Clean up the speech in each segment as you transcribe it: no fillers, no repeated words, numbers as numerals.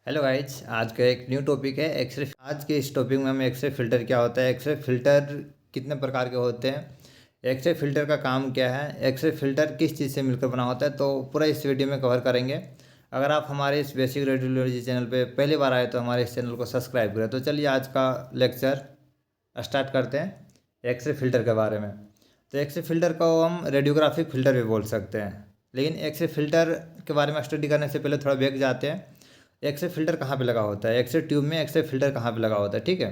Hello guys, आज का एक न्यू टॉपिक है एक्सरे। आज के इस टॉपिक में हम एक्सरे फिल्टर क्या होता है, एक्सरे फिल्टर कितने प्रकार के होते हैं, एक्सरे फिल्टर का काम क्या है, एक्सरे फिल्टर किस चीज़ से मिलकर बना होता है, तो पूरा इस वीडियो में कवर करेंगे। अगर आप हमारे इस बेसिक रेडियोलॉजी चैनल पे पहली बार आए तो हमारे इस चैनल को सब्सक्राइब करें। तो चलिए आज का लेक्चर स्टार्ट करते हैं एक्सरे फिल्टर के बारे में। तो एक्सरे फिल्टर को हम रेडियोग्राफिक फिल्टर भी बोल सकते हैं, लेकिन एक्सरे फिल्टर के बारे में स्टडी करने से पहले थोड़ा बैक जाते हैं। एक्सरे फिल्टर कहाँ पे लगा होता है, एक्सरे ट्यूब में एक्सरे फिल्टर कहाँ पे लगा होता है, ठीक है।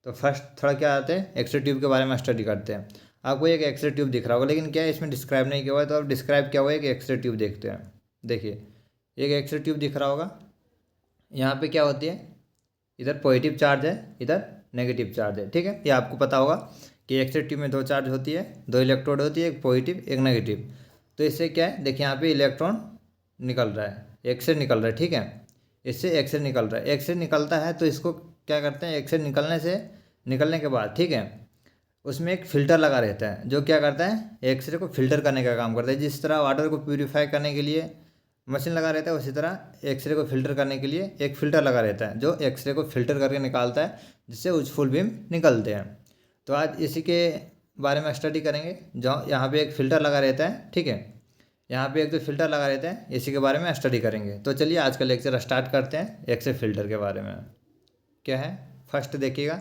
तो फर्स्ट थोड़ा क्या आते हैं, एक्सरे ट्यूब के बारे में स्टडी करते हैं। आपको एक एक्सरे ट्यूब दिख रहा होगा, लेकिन क्या है इसमें डिस्क्राइब नहीं किया हुआ है, तो अब डिस्क्राइब क्या हुआ है, एक एक्सरे ट्यूब देखते हैं। देखिए, एक एक्सरे ट्यूब दिख रहा होगा। यहाँ पे क्या होती है, इधर पॉजिटिव चार्ज है, इधर नेगेटिव चार्ज है, ठीक है। ये आपको पता होगा कि एक्सरे ट्यूब में दो चार्ज होती है, दो इलेक्ट्रोड होती है, एक पॉजिटिव एक नेगेटिव। तो इससे क्या है, देखिए यहाँ पे इलेक्ट्रॉन निकल रहा है, एक्सरे निकल रहा है, ठीक है। इससे एक्सरे निकल रहा है, एक्सरे निकलता है तो इसको क्या करते हैं, एक्सरे निकलने के बाद, ठीक है, उसमें एक फ़िल्टर लगा रहता है जो क्या करता है, एक्सरे को फिल्टर करने का काम करता है। जिस तरह वाटर को प्यूरीफाई करने के लिए मशीन लगा रहता है, उसी तरह एक्सरे को फिल्टर करने के लिए एक फ़िल्टर लगा रहता है जो एक्सरे को फिल्टर करके निकालता है, जिससे उजफुल बीम निकलते हैं। तो आज इसी के बारे में स्टडी करेंगे। जो यहाँ पे एक फ़िल्टर लगा रहता है, ठीक है, यहाँ पे एक तो फिल्टर लगा रहता है, इसी के बारे में स्टडी करेंगे। तो चलिए आज का लेक्चर स्टार्ट करते हैं एक्सरे फिल्टर के बारे में। क्या है, फर्स्ट देखिएगा,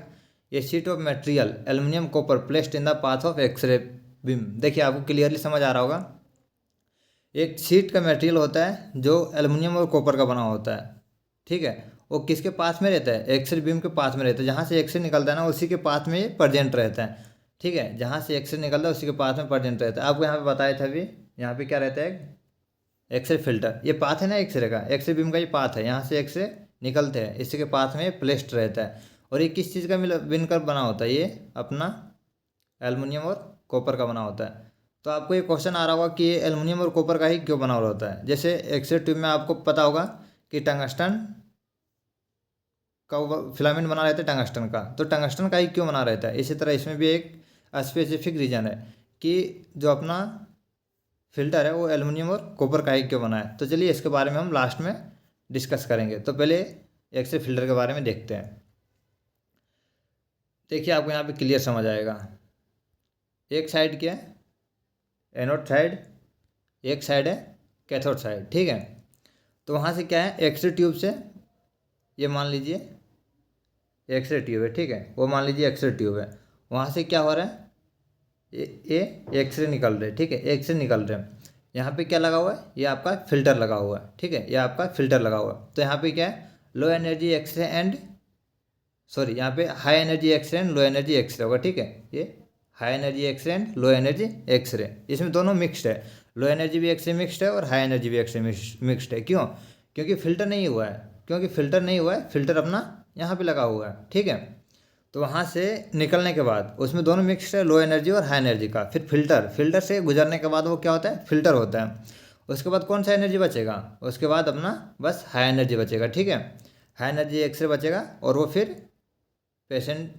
ये sheet of material aluminium copper placed in the path of x ray beam. देखिए आपको क्लियरली समझ आ रहा होगा, एक शीट का मटेरियल होता है जो एल्युमिनियम और कॉपर का बना होता है, ठीक है। वो किसके पास में रहता है, एक्सरे बीम के पास में रहता है। जहाँ से एक्सरे निकलता है ना, उसी के पास में ये प्रेजेंट रहता है, ठीक है। जहाँ से एक्सरे निकलता है उसी के पास में प्रेजेंट रहता है। आपको यहाँ पे बताया था अभी, यहाँ पे क्या रहता है, एक्सरे फिल्टर। ये पाथ है ना एक्सरे का, एक्सरे बीम का ये पाथ है, यहाँ से एक्सरे निकलते हैं, इसी के पाथ में प्लेस्ड रहता है। और ये किस चीज़ का मिलकर बना होता है, ये अपना एल्युमिनियम और कॉपर का बना होता है। तो आपको ये क्वेश्चन आ रहा होगा कि ये एल्युमिनियम और कॉपर का ही क्यों बना हुआ होता है। जैसे एक्सरे ट्यूब में आपको पता होगा कि टंगस्टन का फिलामेंट बना रहता है टंगस्टन का, तो टंगस्टन का ही क्यों बना रहता है। इसी तरह इसमें भी एक स्पेसिफिक रीजन है कि जो अपना फिल्टर है वो एल्युमिनियम और कॉपर का ही क्यों बना है। तो चलिए इसके बारे में हम लास्ट में डिस्कस करेंगे। तो पहले एक्सरे फिल्टर के बारे में देखते हैं। देखिए आपको यहाँ पे क्लियर समझ आएगा। एक साइड क्या है, एनोड साइड, एक साइड है कैथोड साइड, ठीक है। तो वहाँ से क्या है, एक्सरे ट्यूब से, ये मान लीजिए एक्सरे ट्यूब है, ठीक है, वो मान लीजिए एक्सरे ट्यूब है। वहाँ से क्या हो रहा है, ये एक्सरे निकल रहे हैं, ठीक है, एक्सरे निकल रहे हैं। यहाँ पे क्या लगा हुआ है, ये आपका फिल्टर लगा हुआ है, ठीक है, ये आपका फिल्टर लगा हुआ है। तो यहाँ पे क्या है, low energy x ray and sorry, यहाँ पे high energy x ray and low energy x ray होगा, ठीक है। ये high energy x ray and low energy x ray, इसमें दोनों मिक्सड है। लो एनर्जी भी एक्सरे मिक्सड है और हाई एनर्जी भी एक्सरे मिक्सड है। क्यों, क्योंकि फिल्टर नहीं हुआ है, क्योंकि फिल्टर नहीं हुआ है, फिल्टर अपना यहाँ पे लगा हुआ है, ठीक है। तो वहाँ से निकलने के बाद उसमें दोनों मिक्सड है, लो एनर्जी और हाई एनर्जी का। फिर फिल्टर से गुजरने के बाद वो क्या होता है, फिल्टर होता है। उसके बाद कौन सा एनर्जी बचेगा, उसके बाद अपना बस हाई एनर्जी बचेगा, ठीक है। हाई एनर्जी एक्सरे बचेगा और वो फिर पेशेंट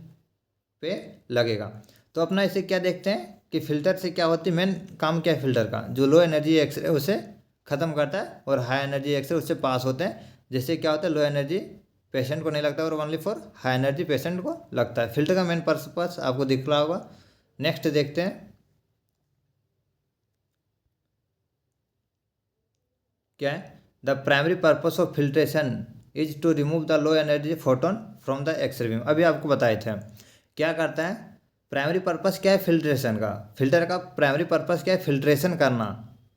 पे लगेगा। तो अपना इसे क्या देखते हैं कि फिल्टर से क्या होती है, मेन काम क्या है फिल्टर का, जो लो एनर्जी एक्सरे उसे ख़त्म करता है और हाई एनर्जी एक्सरे उससे पास होते हैं। जिससे क्या होता है, लो एनर्जी पेशेंट को नहीं लगता और only for high energy patient को लगता है। फिल्टर का मेन पर्पस आपको दिख रहा होगा। नेक्स्ट देखते हैं क्या है, the primary purpose of filtration is to remove the low energy photon from the x ray beam. अभी आपको बताए थे क्या करता है, प्राइमरी पर्पस क्या है फिल्ट्रेशन का, फिल्टर का प्राइमरी पर्पस क्या है, फिल्ट्रेशन करना,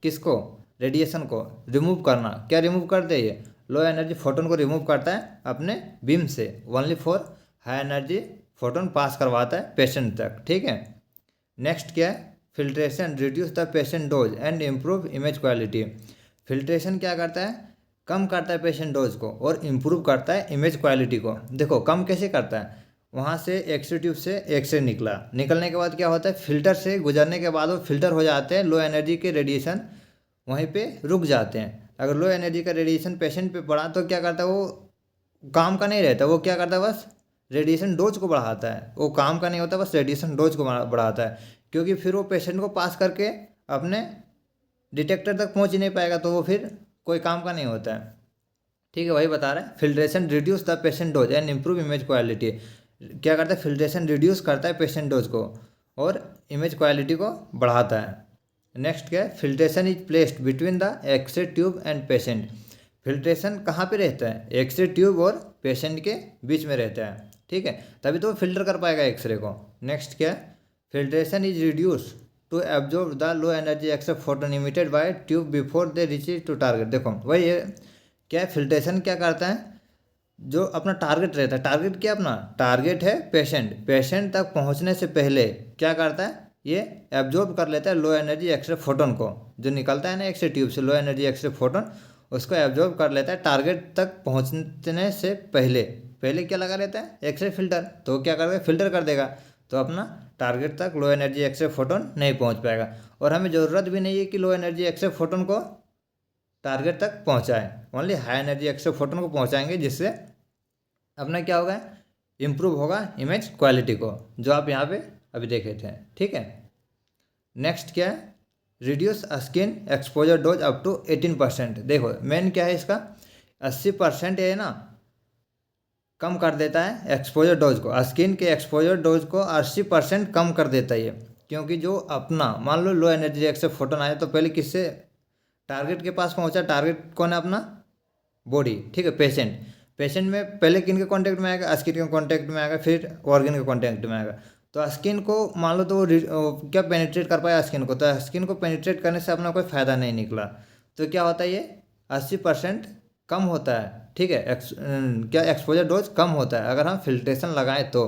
किसको, रेडिएशन को रिमूव करना। क्या रिमूव करते हैं, ये लो एनर्जी फोटोन को रिमूव करता है अपने बीम से, only for high energy photon pass करवाता है पेशेंट तक, ठीक है। नेक्स्ट क्या है, filtration reduce the patient dose and improve image quality. Filtration क्या करता है, कम करता है पेशेंट डोज को और इम्प्रूव करता है इमेज क्वालिटी को। देखो कम कैसे करता है, वहाँ से एक्सरे ट्यूब से एक्सरे निकलने के बाद क्या होता है, फिल्टर से गुजरने के बाद वो फिल्टर हो जाते हैं, लो एनर्जी के रेडिएशन वहीं पे रुक जाते हैं। अगर लो एनर्जी का रेडिएशन पेशेंट पे पड़ा तो क्या करता है, वो काम का नहीं रहता, वो क्या करता है, बस रेडिएशन डोज को बढ़ाता है। वो काम का नहीं होता, बस रेडिएशन डोज को बढ़ाता है। क्योंकि फिर वो पेशेंट को पास करके अपने डिटेक्टर तक पहुंच ही नहीं पाएगा, तो वो फिर कोई काम का नहीं होता है, ठीक है, वही बता रहे हैं। Filtration reduce the patient dose and improve image quality. क्या करता है, फिल्ट्रेशन रिड्यूस करता है पेशेंट डोज को और इमेज क्वालिटी को बढ़ाता है। नेक्स्ट क्या है, filtration is placed between the x ray tube and patient. Filtration कहाँ पे रहता है, एक्सरे ट्यूब और पेशेंट के बीच में रहता है, ठीक है, तभी तो वो फिल्टर कर पाएगा एक्सरे को। नेक्स्ट क्या है, filtration is reduce to absorb the low energy x ray photon emitted by tube before they reach to target. देखो वही है, क्या है, फिल्ट्रेशन क्या करता है, जो अपना टारगेट रहता है, टारगेट क्या अपना टारगेट है पेशेंट, पेशेंट तक पहुंचने से पहले क्या करता है, ये एब्जॉर्ब कर लेता है लो एनर्जी एक्सरे फोटोन को, जो निकलता है ना एक्सरे ट्यूब से लो एनर्जी एक्सरे फोटोन, उसको एब्जॉर्ब कर लेता है टारगेट तक पहुंचने से पहले। पहले क्या लगा लेता है, एक्सरे फिल्टर, तो क्या करेगा, फिल्टर कर देगा, तो अपना टारगेट तक लो एनर्जी एक्सरे फोटोन नहीं पहुंच पाएगा। और हमें ज़रूरत भी नहीं है कि लो एनर्जी एक्सरे फोटोन को टारगेट तक पहुंचाएं, only high energy x ray photon को पहुंचाएंगे, जिससे अपना क्या होगा, इम्प्रूव होगा इमेज क्वालिटी को, जो आप यहाँ पे अभी देखे थे, ठीक है। नेक्स्ट क्या है, reduce skin exposure dose up to 18%। देखो मेन क्या है इसका, 80% है ना, कम कर देता है एक्सपोजर डोज को, स्किन के एक्सपोजर डोज को 80% कम कर देता है ये। क्योंकि जो अपना मान लो लो एनर्जी एक्सरे फोटोन आया तो पहले किससे टारगेट के पास पहुंचा, टारगेट कौन है अपना बॉडी, ठीक है, पेशेंट। पेशेंट में पहले किन के कांटेक्ट में आएगा, स्किन के कांटेक्ट में आएगा, फिर ऑर्गन के कांटेक्ट में आएगा। तो स्किन को मान लो तो वो क्या पेनिट्रेट कर पाया स्किन को, तो स्किन को पेनिट्रेट करने से अपना कोई फ़ायदा नहीं निकला। तो क्या होता है, ये 80% कम होता है, ठीक है, क्या एक्सपोजर डोज कम होता है अगर हम फिल्ट्रेशन लगाएं तो।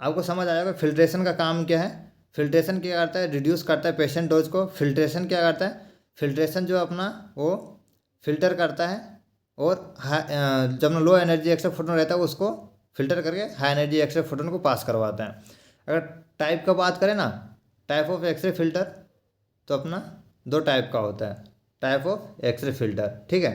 आपको समझ आएगा फिल्ट्रेशन का काम क्या है। फिल्ट्रेशन क्या करता है, रिड्यूस करता है पेशेंट डोज को। फिल्ट्रेशन क्या करता है, फिल्ट्रेशन जो अपना वो फिल्टर करता है, और जब लो एनर्जी एक्सरे फोटोन रहता है उसको फिल्टर करके हाई एनर्जी एक्सरे फोटोन को पास करवाता है। अगर टाइप का बात करें ना, टाइप ऑफ एक्सरे फिल्टर, तो अपना दो टाइप का होता है, टाइप ऑफ एक्सरे फिल्टर, ठीक है।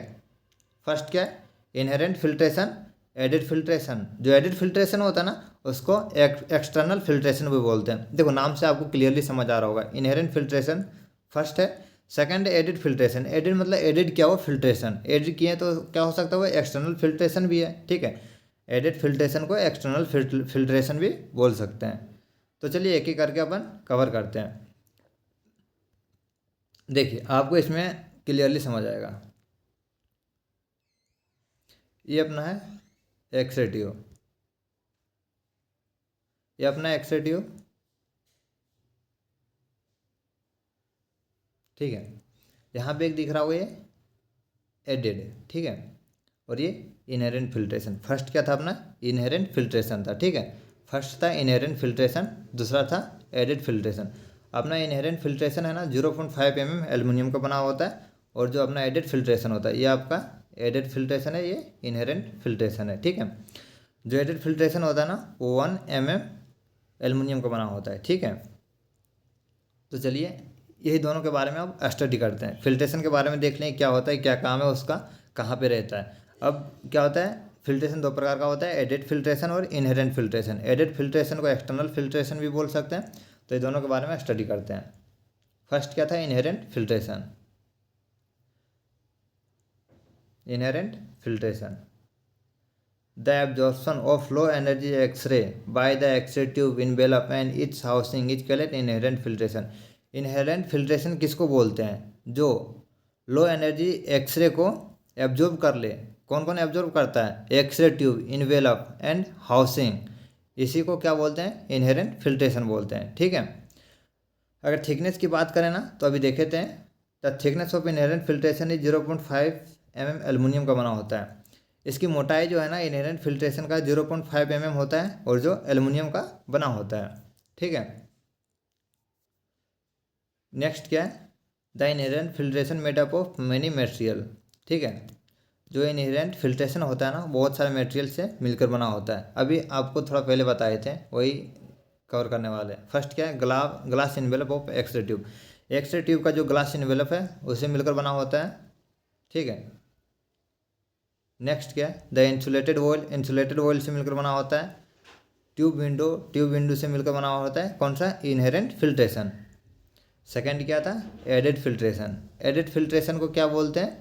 फर्स्ट क्या है, इनहेरेंट फिल्ट्रेशन, एडिड फिल्ट्रेशन। जो एडिड फिल्ट्रेशन होता है ना, उसको एक्सटर्नल फिल्ट्रेशन भी बोलते हैं। देखो नाम से आपको क्लियरली समझ आ रहा होगा, इनहेरेंट फिल्ट्रेशन फर्स्ट है। सेकंड है एडिड फिल्ट्रेशन। एडिड मतलब एडिड क्या हो, फिल्ट्रेशन एडिड किए तो क्या हो सकता है, वो एक्सटर्नल फिल्ट्रेशन भी है, ठीक है। एडिड फिल्ट्रेशन को एक्सटर्नल फिल्ट्रेशन भी बोल सकते हैं। तो चलिए एक एक करके अपन कवर करते हैं। देखिए आपको इसमें क्लियरली समझ आएगा। ये अपना है एक्सरे ट्यूब, ये अपना एक्सरे ट्यूब, ठीक है। यहाँ पे एक दिख रहा होगा ये एडिड, ठीक है, और ये इनहेरेंट फिल्ट्रेशन। फर्स्ट क्या था अपना, इनहेरेंट फिल्ट्रेशन था, ठीक है। फर्स्ट था इनहेरेंट फिल्ट्रेशन, दूसरा था एडिड फिल्ट्रेशन। अपना इनहेरेंट फिल्ट्रेशन है ना 0.5 mm एल्युमिनियम का बना होता है, और जो अपना एडिड फिल्ट्रेशन होता है ये आपका एडिड फिल्ट्रेशन है, ये इनहेरेंट फिल्ट्रेशन है, ठीक है। जो एडिड फिल्ट्रेशन होता है ना वो 1 mm एल्युमिनियम का बना होता है, ठीक है। तो चलिए यही दोनों के बारे में अब स्टडी करते हैं। फिल्ट्रेशन के बारे में देख लें क्या होता है, क्या काम है उसका, कहाँ पे रहता है। अब क्या होता है, फिल्ट्रेशन दो प्रकार का होता है, एडिड फिल्ट्रेशन और इनहेरेंट फिल्ट्रेशन। एडिड फिल्ट्रेशन को एक्सटर्नल फिल्ट्रेशन भी बोल सकते हैं। तो ये दोनों के बारे में स्टडी करते हैं। फर्स्ट क्या था, inherent filtration. Inherent filtration, the absorption of low energy X-ray by the x ray tube envelope and its housing is called inherent filtration. Inherent filtration किसको बोलते हैं, जो लो एनर्जी एक्सरे को एब्जॉर्ब कर ले। कौन कौन एब्जॉर्ब करता है, X-ray tube, envelope and housing, इसी को क्या बोलते हैं, इनहेरेंट फिल्ट्रेशन बोलते हैं, ठीक है। अगर थिकनेस की बात करें ना तो अभी देखे थे, the thickness of inherent filtration is 0.5 mm aluminium का बना होता है। इसकी मोटाई जो है ना इनहेरेंट फिल्ट्रेशन का 0.5 mm होता है, और जो एल्युमिनियम का बना होता है, ठीक है। नेक्स्ट क्या है, the inherent filtration made up of many material, ठीक है। जो इनहेरेंट फिल्ट्रेशन होता है ना बहुत सारे मटेरियल से मिलकर बना होता है। अभी आपको थोड़ा पहले बताए थे वही कवर करने वाले हैं। फर्स्ट क्या है, glass envelope of X-ray tube. X-ray tube का जो ग्लास इन्वेलप है उससे मिलकर बना होता है, ठीक है। नेक्स्ट क्या है, the insulated oil, insulated oil से मिलकर बना होता है। ट्यूब विंडो से मिलकर बना होता है, कौन सा, इनहेरेंट फिल्ट्रेशन। सेकेंड क्या था, एडिड फिल्ट्रेशन। एडिड फिल्ट्रेशन को क्या बोलते हैं,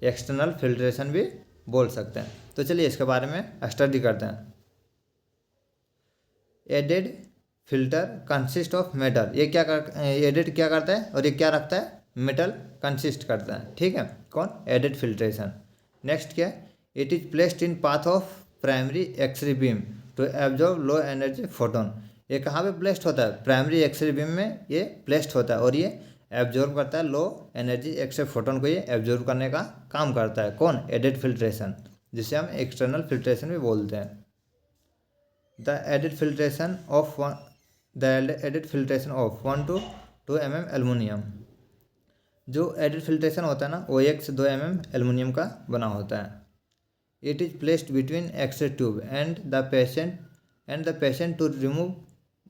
एक्सटर्नल फिल्ट्रेशन भी बोल सकते हैं। तो चलिए इसके बारे में स्टडी करते हैं। Added filter consist of metal, ये क्या एडेड क्या करता है और ये क्या रखता है, मेटल कंसिस्ट करता है, ठीक है, कौन, एडेड फिल्ट्रेशन। नेक्स्ट क्या है, it is placed in path of primary X-ray beam to absorb low energy photon. ये कहाँ पे प्लेस्ड होता है, प्राइमरी एक्सरे बीम में ये प्लेस्ड होता है और ये एब्जॉर्ब करता है लो एनर्जी एक्सरे फोटोन को, ये एब्जॉर्ब करने का काम करता है, कौन, एडेड फिल्ट्रेशन, जिसे हम एक्सटर्नल फिल्ट्रेशन भी बोलते हैं। The added filtration of 1 to 2 mm aluminium, जो एडिड फिल्ट्रेशन होता है ना वो 1 से 2 mm एल्युमिनियम का बना होता है। It is placed between X-ray tube and the patient to remove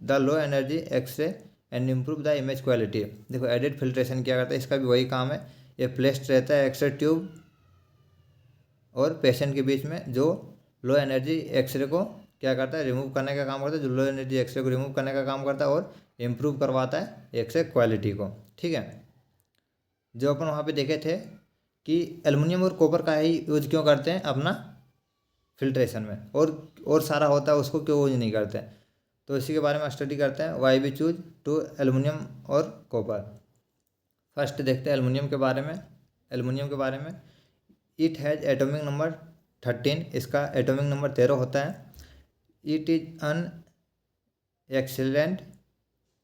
the low energy x ray and improve the image quality. देखो एडिड फिल्ट्रेशन क्या करता है, इसका भी वही काम है, ये प्लेस्ड रहता है एक्सरे ट्यूब और पेशेंट के बीच में, जो लो एनर्जी एक्सरे को क्या करता है, रिमूव करने का काम करता है, जो लो एनर्जी एक्सरे को रिमूव करने का काम करता है और इम्प्रूव करवाता है एक्सरे क्वालिटी को, ठीक है। जो अपन वहाँ पे देखे थे कि एल्युमिनियम और कॉपर का ही यूज क्यों करते हैं अपना फिल्ट्रेशन में, और सारा होता है उसको क्यों यूज नहीं करते हैं, तो इसी के बारे में स्टडी करते हैं। Why we choose to aluminium और कॉपर। फर्स्ट देखते हैं एल्युमिनियम के बारे में। इट हैज़ एटॉमिक नंबर 13, इसका एटॉमिक नंबर 13 होता है। It is an excellent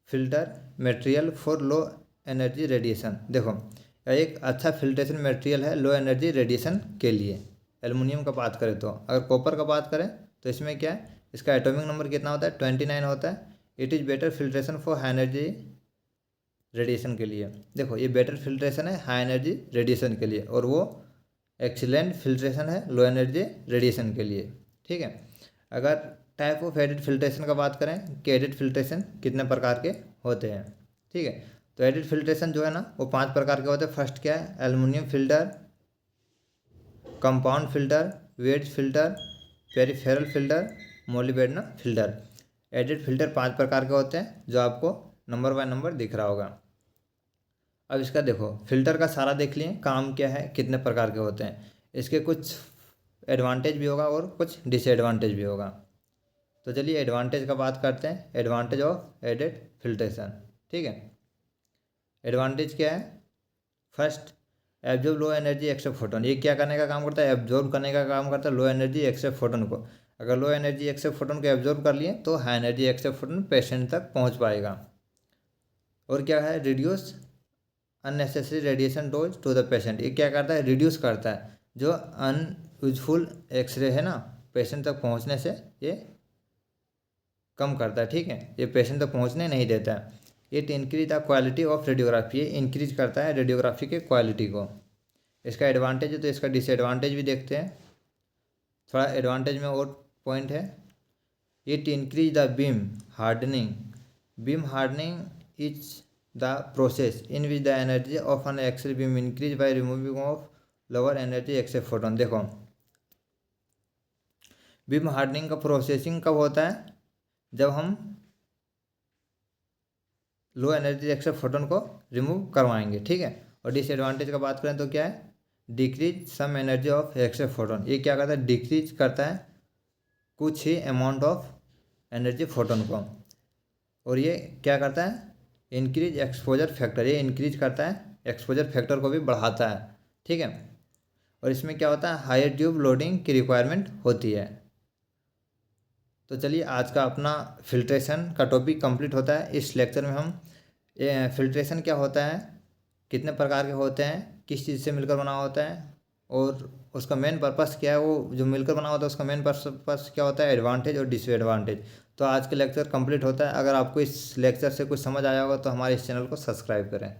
filter material for low energy radiation. देखो एक अच्छा फिल्ट्रेशन मटेरियल है लो एनर्जी रेडिएशन के लिए, एल्युमिनियम का बात करें तो। अगर कॉपर का बात करें तो इसमें क्या है, इसका एटॉमिक नंबर कितना होता है, 29 होता है। It is better filtration for high energy radiation के लिए। देखो ये बेटर फिल्ट्रेशन है हाई एनर्जी रेडिएशन के लिए, और वो एक्सीलेंट फिल्ट्रेशन है लो एनर्जी रेडिएशन के लिए, ठीक है। अगर टाइप ऑफ एडिड फिल्ट्रेशन का बात करें कि एडिड फिल्ट्रेशन कितने प्रकार के होते हैं, ठीक है, तो एडिड फिल्ट्रेशन जो है ना वो 5 प्रकार के होते हैं। फर्स्ट क्या है, aluminium filter, compound filter, wedge filter, peripheral filter, molybdenum filter. Added filter 5 प्रकार के होते हैं, जो आपको नंबर बाय नंबर दिख रहा होगा। अब इसका देखो फिल्टर का सारा देख लिए, काम क्या है, कितने प्रकार के होते हैं, इसके कुछ एडवांटेज भी होगा और कुछ डिसएडवांटेज भी होगा। तो चलिए एडवांटेज का बात करते हैं, एडवांटेज ऑफ एडेड फिल्ट्रेशन, ठीक है। एडवांटेज क्या है, first absorb low energy x ray photon. ये क्या करने का काम करता है, एब्जॉर्ब करने का काम करता है लो एनर्जी एक्सरे फोटोन को। अगर लो एनर्जी एक्सरे फोटोन को एब्जॉर्ब कर लिए तो high energy x ray photon patient तक पहुंच पाएगा। और क्या है, reduce unnecessary radiation dose to the patient. ये क्या करता है, रिड्यूस करता है जो अनयूजफुल एक्सरे है ना पेशेंट तक पहुंचने से ये कम करता है, ठीक है, ये पेशेंट तक पहुंचने नहीं देता है। It increase the quality of radiography, ये इंक्रीज करता है रेडियोग्राफी के क्वालिटी को। इसका एडवांटेज है, तो इसका डिसएडवांटेज भी देखते हैं। थोड़ा एडवांटेज में और पॉइंट है, it increase the beam hardening. Beam hardening is the process in which the energy of an X-ray beam increase by removing of lower energy x ray photon. देखो बीम हार्डनिंग का processing कब होता है, जब हम लो एनर्जी एक्सरे फोटोन को remove करवाएंगे, ठीक है। और डिसएडवांटेज का बात करें तो क्या है, decrease some energy of X-ray photon. ये क्या करता है, डिक्रीज करता है कुछ ही अमाउंट ऑफ एनर्जी फोटोन को। और ये क्या करता है, इंक्रीज एक्सपोजर फैक्टर, ये इंक्रीज करता है एक्सपोजर फैक्टर को भी बढ़ाता है, ठीक है। और इसमें क्या होता है, हायर ट्यूब लोडिंग की रिक्वायरमेंट होती है। तो चलिए आज का अपना फिल्ट्रेशन का टॉपिक कंप्लीट होता है। इस लेक्चर में हम फिल्ट्रेशन क्या होता है, कितने प्रकार के होते हैं, किस चीज़ से मिलकर बना होता है, और उसका मेन पर्पस क्या है, वो जो मिलकर बना होता है उसका मेन पर्पस क्या होता है, एडवांटेज और डिसएडवांटेज। तो आज का लेक्चर कंप्लीट होता है। अगर आपको इस लेक्चर से कुछ समझ आया होगा तो हमारे इस चैनल को सब्सक्राइब करें।